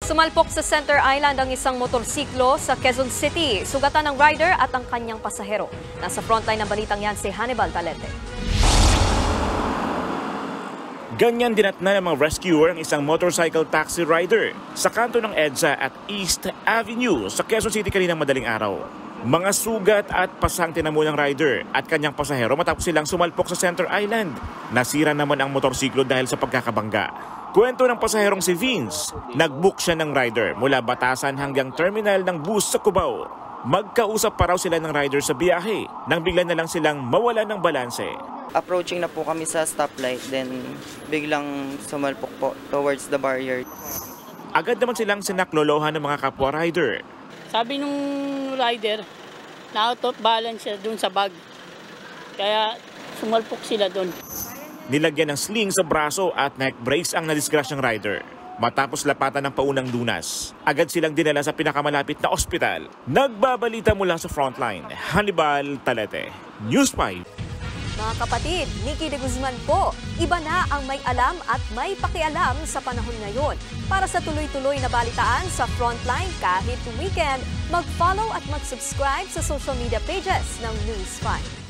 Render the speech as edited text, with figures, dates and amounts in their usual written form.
Sumalpok sa Center Island ang isang motorsiklo sa Quezon City. Sugatan ng rider at ang kanyang pasahero. Nasa frontline ng balitang yan si Hannibal Talete. Ganyan dinatna ng mga rescuer ang isang motorcycle taxi rider sa kanto ng EDSA at East Avenue sa Quezon City kaninang madaling araw. Mga sugat at pasang tinamo ng rider at kanyang pasahero matapos silang sumalpok sa Center Island. Nasira naman ang motorsiklo dahil sa pagkakabangga. Kwento ng pasaherong si Vince, nag-book siya ng rider mula Batasan hanggang terminal ng bus sa Cubao. Magkausap pa raw sila ng rider sa biyahe nang bigla na lang silang mawalan ng balanse. Approaching na po kami sa stoplight, then biglang sumalpok po towards the barrier. Agad naman silang sinaklolohan ng mga kapwa rider. Sabi nung rider, na out of balance siya dun sa bag. Kaya sumalpok sila dun. Nilagyan ng sling sa braso at neck brace ang nadisgrasyang rider. Matapos lapatan ng paunang dunas, agad silang dinala sa pinakamalapit na ospital. Nagbabalita mula sa frontline, Hannibal Talete, News 5. Mga kapatid, Nikki de Guzman po. Iba na ang may alam at may pakialam sa panahon ngayon. Para sa tuloy-tuloy na balitaan sa Frontline kahit weekend, mag-follow at mag-subscribe sa social media pages ng News 5.